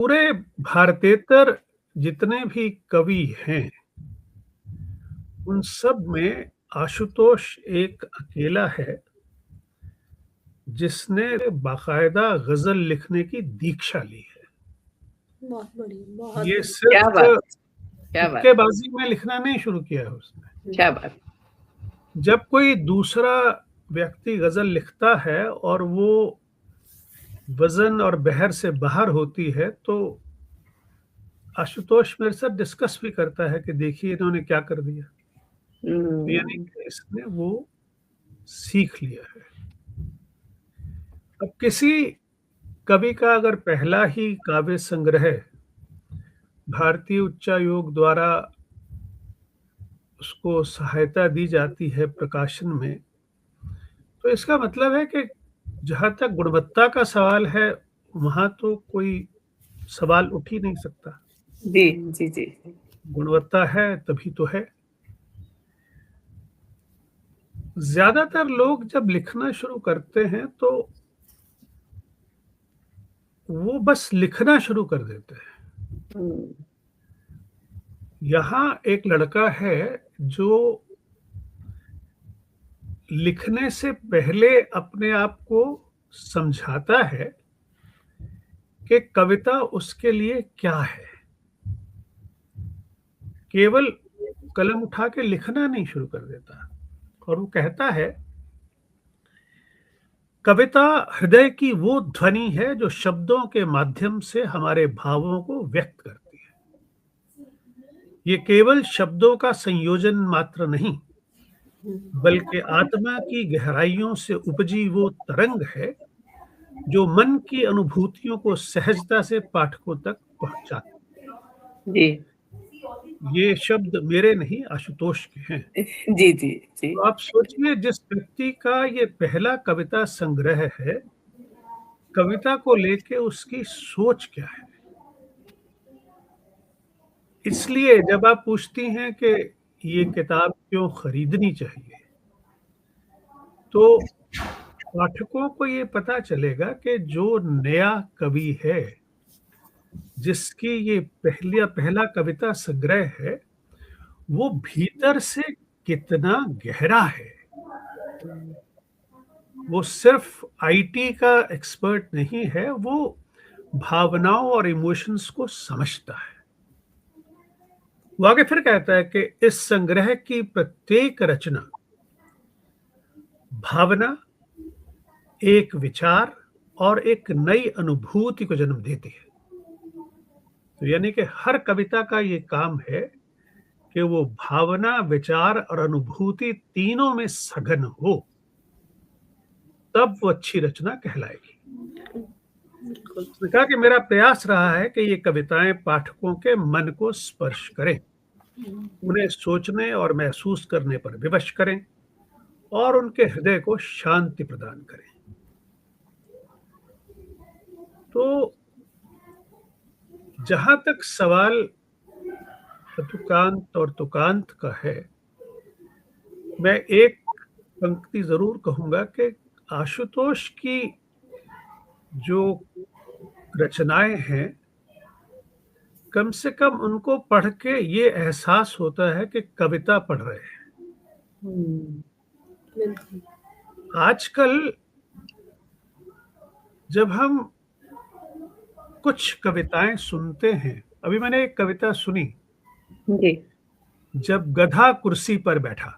पूरे भारतेतर जितने भी कवि हैं, उन सब में आशुतोष एक अकेला है, जिसने बाकायदा गज़ल लिखने की दीक्षा ली है। बहुत बढ़िया, बहुत ये बढ़िया। क्या सिर्फ़ बात! क्या बात! तुक्केबाज़ी में लिखना नहीं शुरू किया है उसने। क्या बात! जब कोई दूसरा व्यक्ति गज़ल लिखता है और वो वज़न और बहर से बाहर होती है, तो आशुतोष मेरे साथ डिस्कस भी करता है कि देखिए इन्होंने क्या कर दिया। तो यानी हुँ, कि इसने वो सीख लिया है। अब किसी कवि का अगर पहला ही काव्य संग्रह भारतीय उच्चायोग द्वारा उसको सहायता दी जाती है प्रकाशन में, तो इसका मतलब है कि जहाँ तक गुणवत्ता का सवाल है, वहाँ तो कोई सवाल उठ ही नहीं सकता। जी, जी, जी। गुणवत्ता है तभी तो है। ज़्यादातर लोग जब लिखना शुरू करते हैं, तो वो बस लिखना शुरू कर देते हैं। हुँ, यहाँ एक लड़का है जो लिखने से पहले अपने आप को समझाता है कि कविता उसके लिए क्या है। केवल कलम उठा के लिखना नहीं शुरू कर देता और वो कहता है, कविता हृदय की वो ध्वनि है जो शब्दों के माध्यम से हमारे भावों को व्यक्त करती है। ये केवल शब्दों का संयोजन मात्र नहीं, बल्कि आत्मा की गहराइयों से उपजी वो तरंग है जो मन की अनुभूतियों को सहजता से पाठकों तक पहुँचाती जी। है। ये शब्द मेरे नहीं, आशुतोष के हैं। जी, जी, जी। तो आप सोचिए, जिस व्यक्ति का ये पहला कविता संग्रह है, कविता को लेके उसकी सोच क्या है? इसलिए जब आप पूछती हैं कि ये किताब क्यों खरीदनी चाहिए, तो पाठकों को ये पता चलेगा कि जो नया कवि है, जिसकी ये पहला पहला कविता संग्रह है, वो भीतर से कितना गहरा है। वो सिर्फ आईटी का एक्सपर्ट नहीं है, वो भावनाओं और इमोशंस को समझता है। वो आगे फिर कहता है कि इस संग्रह की प्रत्येक रचना भावना, एक विचार और एक नई अनुभूति को जन्म देती है। तो यानी कि हर कविता का ये काम है कि वो भावना, विचार और अनुभूति तीनों में सघन हो, तब वो अच्छी रचना कहलाएगी। बिल्कुल। उसने कहा कि मेरा प्रयास रहा है कि ये कविताएं पाठकों के मन को स्पर्श करें, उन्हें सोचने और महसूस करने पर विवश करें और उनके हृदय को शांति प्रदान करें। तो जहां तक सवाल अतुकांत और तुकांत का है, मैं एक पंक्ति जरूर कहूंगा कि आशुतोष की जो रचनाएं हैं, कम से कम उनको पढ़ के ये एहसास होता है कि कविता पढ़ रहे हैं। हुँ, बिल्कुल। आजकल जब हम कुछ कविताएं सुनते हैं, अभी मैंने एक कविता सुनी, जी, जब गधा कुर्सी पर बैठा।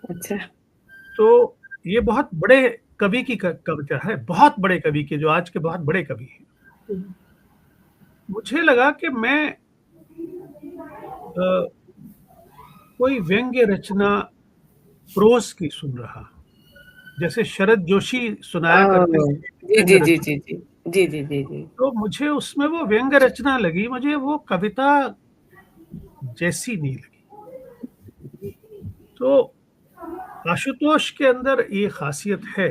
अच्छा। तो ये बहुत बड़े कवि की कविता है, बहुत बड़े कवि की, जो आज के बहुत बड़े कवि हैं। हुँ, मुझे लगा कि मैं अ, कोई व्यंग्य रचना प्रोज की सुन रहा हूँ, जैसे शरद जोशी सुनाया करते ओह! थे जी, व्यंग्य जी, जी, रचना। जी, जी। जी, जी, जी, जी। तो मुझे उसमें वो व्यंग्य रचना लगी, मुझे वो कविता जैसी नहीं लगी। तो आशुतोष के अंदर ये खासियत है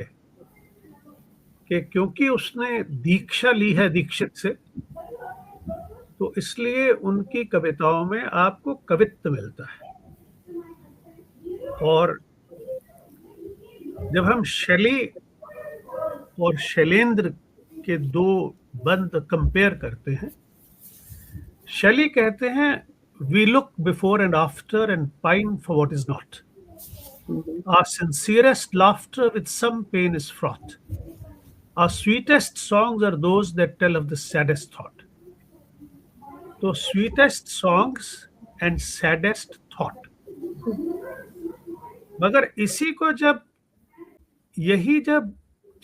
कि क्योंकि उसने दीक्षा ली है दीक्षित से, तो इसलिए उनकी कविताओं में आपको कवित्व मिलता है। और जब हम शैली और शैलेंद्र के 2 बंद कंपेयर करते हैं। शैली कहते हैं, we look before and after and pine for what is not. Hmm, Our sincerest laughter with some pain is fraught. Our sweetest songs are those that tell of the saddest thought. तो sweetest songs and saddest thought, मगर इसी को जब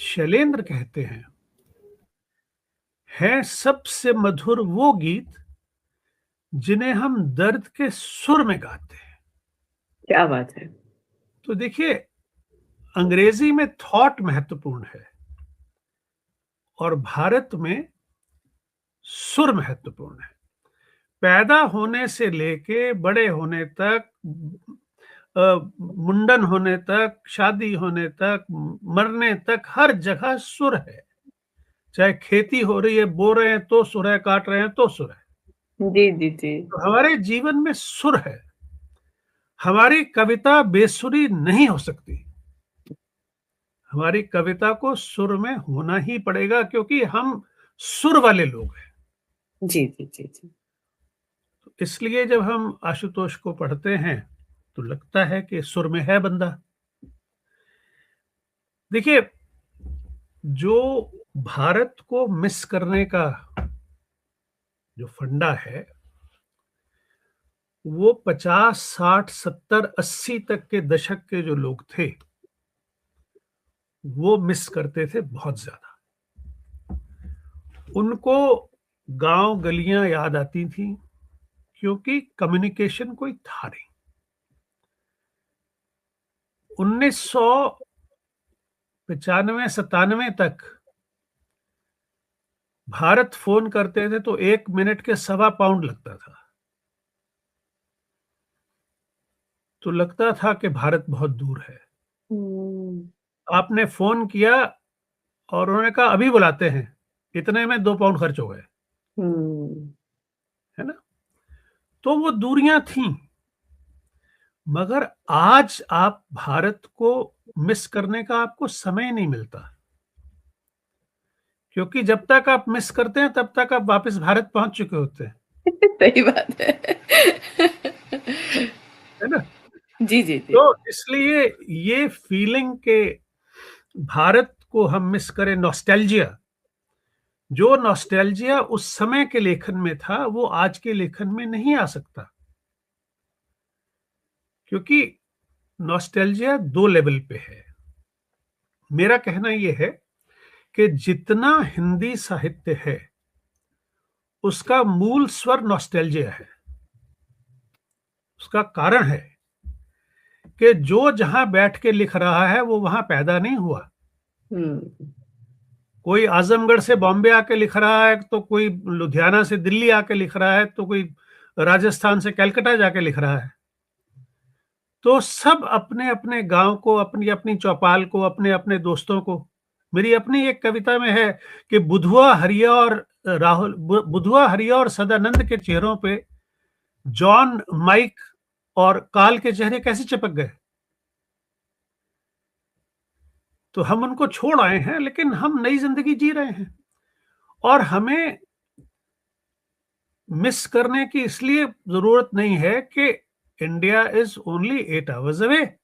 शैलेंद्र कहते हैं, है सबसे मधुर वो गीत जिन्हें हम दर्द के सुर में गाते हैं। क्या बात है। तो देखिए, अंग्रेजी में थॉट महत्वपूर्ण है और भारत में सुर महत्वपूर्ण है। पैदा होने से लेके बड़े होने तक, मुंडन होने तक, शादी होने तक, मरने तक, हर जगह सुर है। चाहे खेती हो रही है, बो रहे हैं तो सुर है, काट रहे हैं तो सुर है। जी जी जी। तो हमारे जीवन में सुर है। हमारी कविता बेसुरी नहीं हो सकती। हमारी कविता को सुर में होना ही पड़ेगा, क्योंकि हम सुर वाले लोग हैं। जी जी जी जी। इसलिए जब हम आशुतोष को पढ़ते हैं तो लगता है कि सुर में है बंदा। देखिए, जो भारत को मिस करने का जो फंडा है, वो 50, 60, 70, 80 तक के दशक के जो लोग थे, वो मिस करते थे बहुत ज्यादा। उनको गांव गलियां याद आती थी, क्योंकि कम्युनिकेशन कोई था नहीं। 1995-97 तक भारत फोन करते थे तो 1 मिनट के £1.25 लगता था। तो लगता था कि भारत बहुत दूर है। आपने फोन किया और उन्होंने कहा अभी बुलाते हैं, इतने में £2 खर्च हो गए, है ना। तो वो दूरियां थीं। मगर आज आप भारत को मिस करने का आपको समय नहीं मिलता, क्योंकि जब तक आप मिस करते हैं तब तक आप वापस भारत पहुंच चुके होते हैं, सही बात है। है ना। जी जी जी। तो इसलिए ये फीलिंग के भारत को हम मिस करें, नॉस्टैल्जिया, जो नॉस्टैल्जिया उस समय के लेखन में था, वो आज के लेखन में नहीं आ सकता, क्योंकि नॉस्टैल्जिया 2 लेवल पे है। मेरा कहना यह है कि जितना हिंदी साहित्य है, उसका मूल स्वर नॉस्टैल्जिया है। उसका कारण है कि जो जहां बैठ के लिख रहा है वो वहां पैदा नहीं हुआ। कोई आजमगढ़ से बॉम्बे आके लिख रहा है, तो कोई लुधियाना से दिल्ली आके लिख रहा है, तो कोई राजस्थान से कलकत्ता जाके लिख रहा है। तो सब अपने अपने गांव को, अपनी अपनी चौपाल को, अपने अपने दोस्तों को। मेरी अपनी एक कविता में है कि बुधुआ हरिया और सदानंद के चेहरों पे जॉन, माइक और काल के चेहरे कैसे चिपक गए। तो हम उनको छोड़ आए हैं, लेकिन हम नई जिंदगी जी रहे हैं, और हमें मिस करने की इसलिए जरूरत नहीं है कि India is only 8 hours away.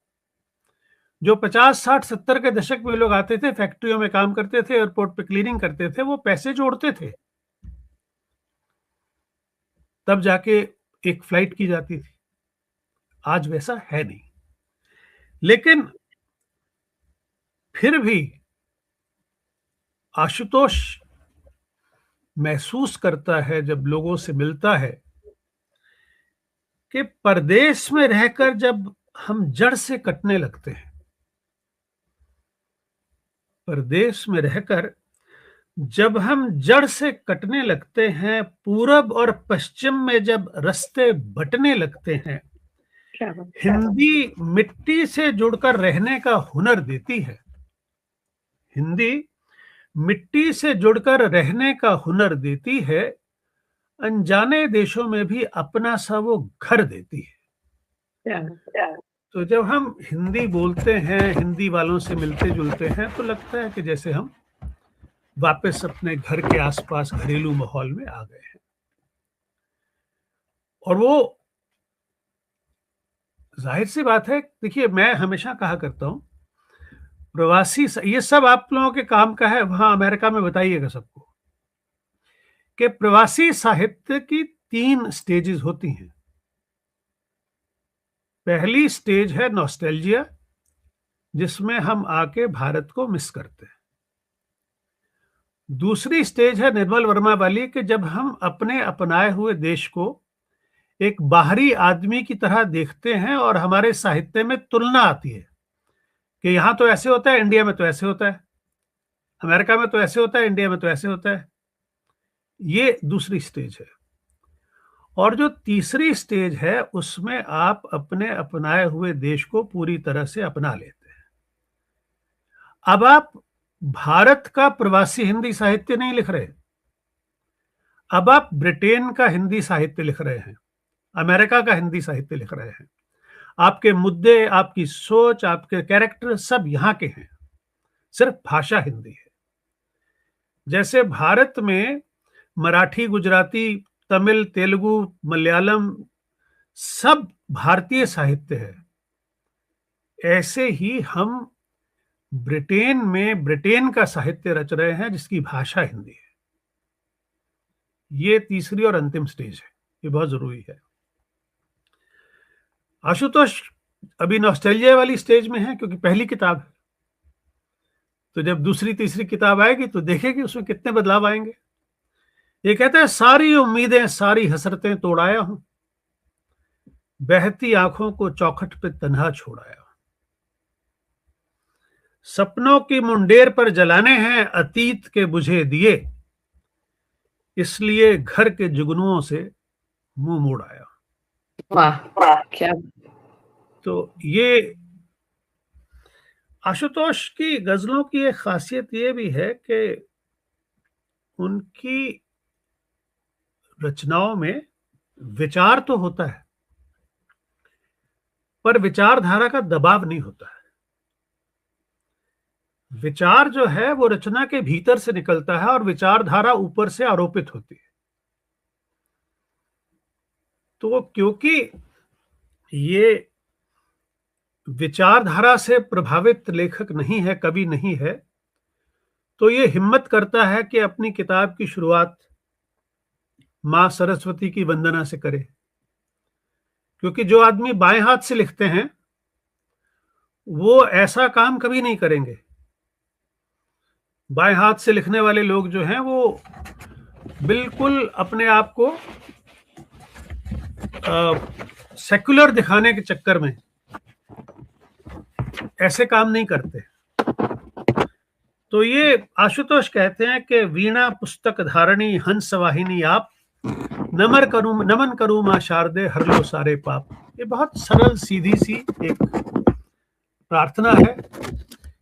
जो 50, 60, 70 के दशक में लोग आते थे, फैक्ट्रियों में काम करते थे, एयरपोर्ट पे क्लीनिंग करते थे, वो पैसे जोड़ते थे, तब जाके एक फ्लाइट की जाती थी। आज वैसा है नहीं। लेकिन फिर भी आशुतोष महसूस करता है, जब लोगों से मिलता है, कि परदेश में रहकर जब हम जड़ से कटने लगते हैं, परदेश में रहकर जब हम जड़ से कटने लगते हैं, पूरब और पश्चिम में जब रास्ते बंटने लगते हैं, हिंदी मिट्टी से जुड़कर रहने का हुनर देती है। हिंदी मिट्टी से जुड़कर रहने का हुनर देती है, अनजाने देशों में भी अपना सा वो घर देती है। तो जब हम हिंदी बोलते हैं, हिंदी वालों से मिलते जुलते हैं, तो लगता है कि जैसे हम वापस अपने घर के आसपास घरेलू माहौल में आ गए हैं। और वो जाहिर सी बात है, देखिए मैं हमेशा कहा करता हूँ, प्रवासी ये सब आप लोगों के काम का है, वहां अमेरिका में बताइएगा सबको कि प्रवासी साहित्य की 3 स्टेजेस होती हैं। पहली स्टेज है नॉस्टैल्जिया, जिसमें हम आके भारत को मिस करते हैं। दूसरी स्टेज है निर्मल वर्मा वाली कि जब हम अपने अपनाए हुए देश को एक बाहरी आदमी की तरह देखते हैं और हमारे साहित्य में तुलना आती है कि यहां तो ऐसे होता है, इंडिया में तो ऐसे होता है, अमेरिका में तो ऐसे होता है, इंडिया में तो ऐसे होता है। ये दूसरी स्टेज है। और जो तीसरी स्टेज है, उसमें आप अपने अपनाए हुए देश को पूरी तरह से अपना लेते हैं। अब आप भारत का प्रवासी हिंदी साहित्य नहीं लिख रहे, अब आप ब्रिटेन का हिंदी साहित्य लिख रहे हैं, अमेरिका का हिंदी साहित्य लिख रहे हैं। आपके मुद्दे, आपकी सोच, आपके कैरेक्टर सब यहां के हैं, सिर्फ भाषा हिंदी है। जैसे भारत में मराठी, गुजराती, तमिल, तेलुगु, मलयालम सब भारतीय साहित्य है, ऐसे ही हम ब्रिटेन में ब्रिटेन का साहित्य रच रहे हैं जिसकी भाषा हिंदी है। ये तीसरी और अंतिम स्टेज है, ये बहुत जरूरी है। आशुतोष अभी नॉस्टैल्जिया वाली स्टेज में है क्योंकि पहली किताब है, तो जब दूसरी तीसरी किताब आएगी तो देखेगी उसमें कितने बदलाव आएंगे। ये कहता है, सारी उम्मीदें सारी हसरतें तोड़ाया हूं, बहती आंखों को चौखट पे तन्हा छोड़ाया, सपनों की मुंडेर पर जलाने हैं अतीत के बुझे दिए, इसलिए घर के जुगनुओं से मुंह मोड़ आया। वाह, क्या तो ये आशुतोष की गजलों की एक खासियत ये भी है कि उनकी रचनाओं में विचार तो होता है, पर विचारधारा का दबाव नहीं होता है। विचार जो है वो रचना के भीतर से निकलता है और विचारधारा ऊपर से आरोपित होती है। तो क्योंकि ये विचारधारा से प्रभावित लेखक नहीं है, कवि नहीं है, तो ये हिम्मत करता है कि अपनी किताब की शुरुआत मां सरस्वती की वंदना से करे। क्योंकि जो आदमी बाएं हाथ से लिखते हैं वो ऐसा काम कभी नहीं करेंगे। बाएं हाथ से लिखने वाले लोग जो हैं वो बिल्कुल अपने आप को सेक्युलर दिखाने के चक्कर में ऐसे काम नहीं करते। तो ये आशुतोष कहते हैं कि वीणा पुस्तक धारणी हंस वाहिनी आप, नमन करूं मां शारदे हर लो सारे पाप। ये बहुत सरल सीधी सी एक प्रार्थना है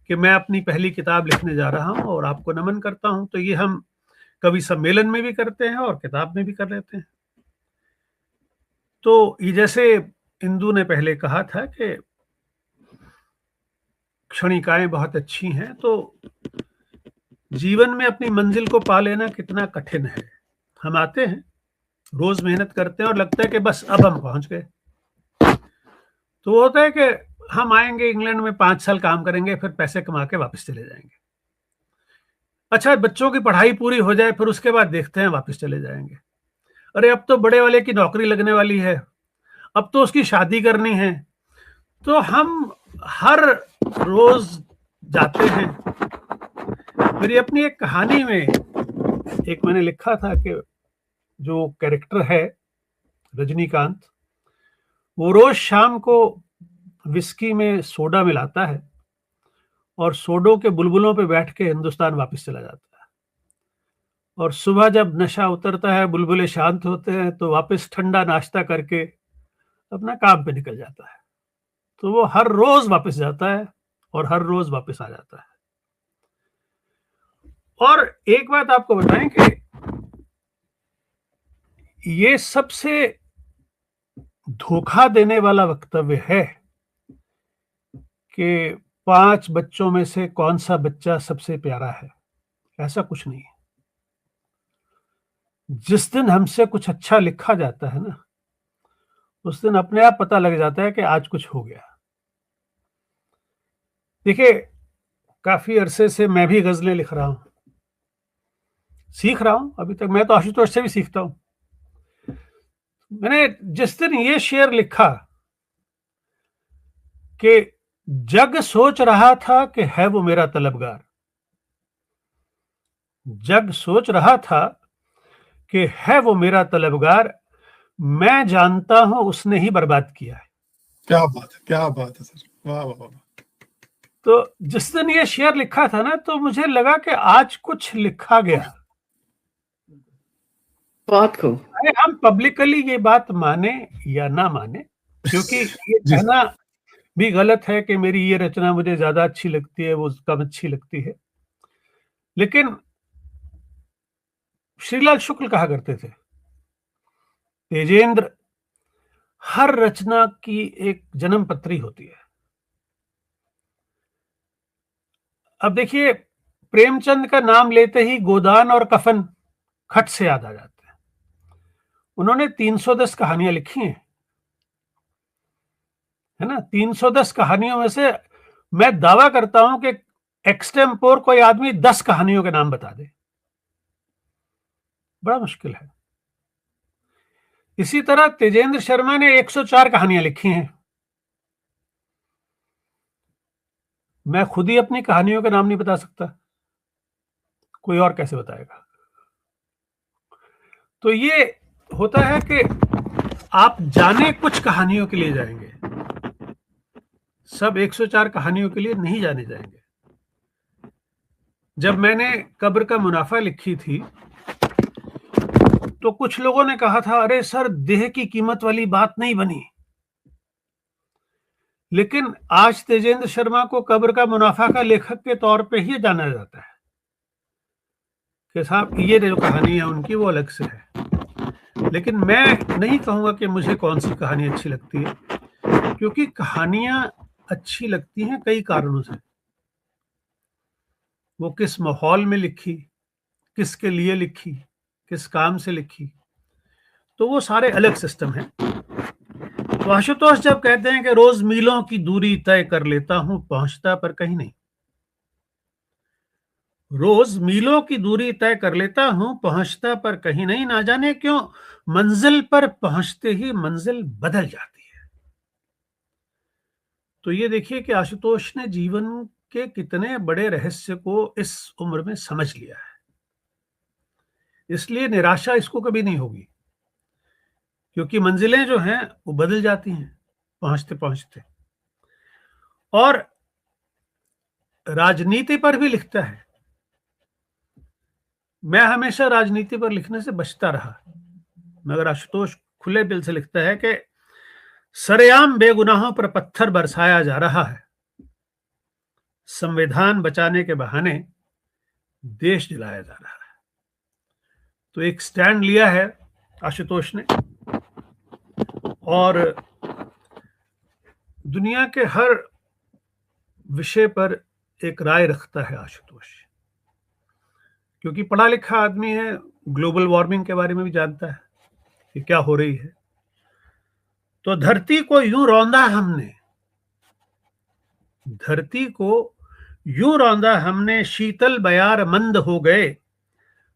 कि मैं अपनी पहली किताब लिखने जा रहा हूं और आपको नमन करता हूं। तो ये हम कवि सम्मेलन में भी करते हैं और किताब में भी कर लेते हैं। तो ये जैसे इंदु ने पहले कहा था कि क्षणिकाएं बहुत अच्छी हैं, तो जीवन में अपनी मंजिल को पा लेना कितना कठिन है। हम आते हैं, रोज मेहनत करते हैं और लगता है कि बस अब हम पहुंच गए। तो वो होता है कि हम आएंगे इंग्लैंड में 5 साल काम करेंगे, फिर पैसे कमा के वापस चले जाएंगे। अच्छा, बच्चों की पढ़ाई पूरी हो जाए, फिर उसके बाद देखते हैं वापस चले जाएंगे। अरे अब तो बड़े वाले की नौकरी लगने वाली है, अब तो उसकी शादी करनी है। तो हम हर रोज जाते हैं। मेरी अपनी एक कहानी में एक मैंने लिखा था कि जो कैरेक्टर है रजनीकांत, वो रोज शाम को विस्की में सोडा मिलाता है और सोडो के बुलबुलों पे बैठ के हिंदुस्तान वापस चला जाता है। और सुबह जब नशा उतरता है, बुलबुले शांत होते हैं, तो वापस ठंडा नाश्ता करके अपना काम पे निकल जाता है। तो वो हर रोज वापस जाता है और हर रोज वापस आ जाता है। और एक बात आपको बताएं कि ये सबसे धोखा देने वाला वक्तव्य है कि 5 बच्चों में से कौन सा बच्चा सबसे प्यारा है। ऐसा कुछ नहीं है। जिस दिन हमसे कुछ अच्छा लिखा जाता है ना, उस दिन अपने आप पता लग जाता है कि आज कुछ हो गया। देखिए, काफ़ी अरसे से मैं भी ग़ज़लें लिख रहा हूँ। सीख रहा हूँ, अभी तक मैं तो आशुतोष से भी सीखता हूँ। मैंने जिस दिन ये शेर लिखा कि जग सोच रहा था कि है वो मेरा तलबगार, जग सोच रहा था कि है वो मेरा तलबगार, मैं जानता हूं उसने ही बर्बाद किया है। क्या बात है सर, वाह वाह वाह। तो जिस दिन ये शेर लिखा था ना, तो मुझे लगा कि आज कुछ लिखा गया। बहुत खूब। अरे हम पब्लिकली ये बात माने या ना माने, क्योंकि ये जी कहना भी गलत है कि मेरी ये रचना मुझे ज्यादा अच्छी लगती है, वो कम अच्छी लगती है। लेकिन श्रीलाल शुक्ल कहा करते थे, तेजेंद्र, हर रचना की एक जन्म पत्री होती है। अब देखिए, प्रेमचंद का नाम लेते ही गोदान और कफन खट से याद आ जाते हैं। उन्होंने 310 कहानियां लिखी हैं, है ना। 310 कहानियों में से मैं दावा करता हूं कि एक्सटेम्पोर कोई आदमी 10 कहानियों के नाम बता दे, बड़ा मुश्किल है। इसी तरह तेजेंद्र शर्मा ने 104 कहानियां लिखी हैं। मैं खुद ही अपनी कहानियों के नाम नहीं बता सकता, कोई और कैसे बताएगा। तो ये होता है कि आप जाने कुछ कहानियों के लिए जाएंगे, सब 104 कहानियों के लिए नहीं जाने जाएंगे। जब मैंने कब्र का मुनाफा लिखी थी, तो कुछ लोगों ने कहा था, अरे सर, देह की कीमत वाली बात नहीं बनी। लेकिन आज तेजेंद्र शर्मा को कब्र का मुनाफा का लेखक के तौर पे ही जाना जाता है कि साहब ये जो कहानी है उनकी वो अलग से है। लेकिन मैं नहीं कहूंगा कि मुझे कौन सी कहानी अच्छी लगती है, क्योंकि कहानियां अच्छी लगती हैं कई कारणों से। वो किस माहौल में लिखी, किसके लिए लिखी, किस काम से लिखी, तो वो सारे अलग सिस्टम हैं। तो आशुतोष जब कहते हैं कि रोज मीलों की दूरी तय कर लेता हूं, पहुंचता पर कहीं नहीं। रोज मीलों की दूरी तय कर लेता हूं, पहुंचता पर कहीं नहीं। ना जाने क्यों मंजिल पर पहुंचते ही मंजिल बदल जाती है। तो ये देखिए कि आशुतोष ने जीवन के कितने बड़े रहस्य को इस उम्र में समझ लिया है। इसलिए निराशा इसको कभी नहीं होगी, क्योंकि मंजिलें जो हैं वो बदल जाती हैं पहुंचते पहुंचते। और राजनीति पर भी लिखता है। मैं हमेशा राजनीति पर लिखने से बचता रहा, मगर आशुतोष खुले दिल से लिखता है कि सरेआम बेगुनाहों पर पत्थर बरसाया जा रहा है, संविधान बचाने के बहाने देश जलाया जा रहा है। तो एक स्टैंड लिया है आशुतोष ने, और दुनिया के हर विषय पर एक राय रखता है आशुतोष, क्योंकि पढ़ा लिखा आदमी है। ग्लोबल वार्मिंग के बारे में भी जानता है कि क्या हो रही है। तो धरती को यूं रौंदा हमने, धरती को यूं रौंदा हमने, शीतल बयार मंद हो गए,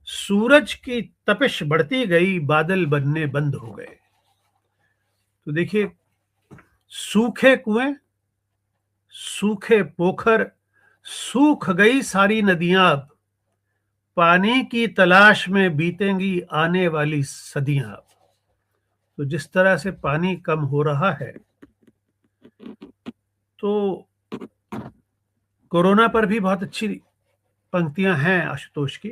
सूरज की तपिश बढ़ती गई, बादल बनने बंद हो गए। तो देखिए, सूखे कुएं, सूखे पोखर, सूख गई सारी नदियां, अब पानी की तलाश में बीतेंगी आने वाली सदियां। अब तो जिस तरह से पानी कम हो रहा है, तो कोरोना पर भी बहुत अच्छी पंक्तियां हैं आशुतोष की।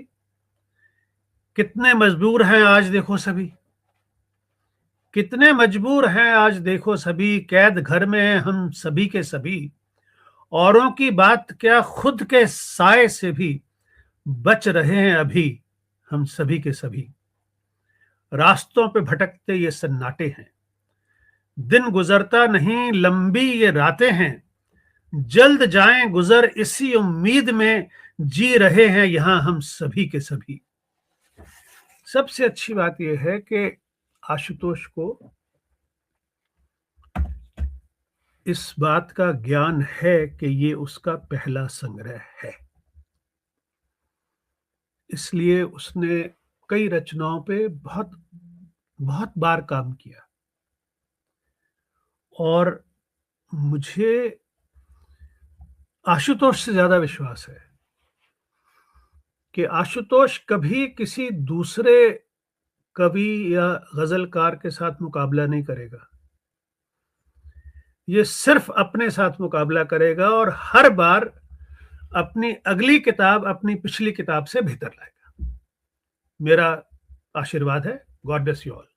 कितने मजबूर हैं आज देखो सभी, कितने मजबूर हैं आज देखो सभी, कैद घर में हैं हम सभी के सभी, औरों की बात क्या खुद के साए से भी बच रहे हैं अभी हम सभी के सभी। रास्तों पे भटकते ये सन्नाटे हैं, दिन गुजरता नहीं लंबी ये रातें हैं, जल्द जाएं गुजर इसी उम्मीद में, जी रहे हैं यहां हम सभी के सभी। सबसे अच्छी बात यह है कि आशुतोष को इस बात का ज्ञान है कि ये उसका पहला संग्रह है, इसलिए उसने कई रचनाओं पे बहुत बहुत बार काम किया। और मुझे आशुतोष से ज्यादा विश्वास है कि आशुतोष कभी किसी दूसरे कवि या गजलकार के साथ मुकाबला नहीं करेगा। ये सिर्फ अपने साथ मुकाबला करेगा और हर बार अपनी अगली किताब अपनी पिछली किताब से बेहतर लाएगा। मेरा आशीर्वाद है। God bless you all.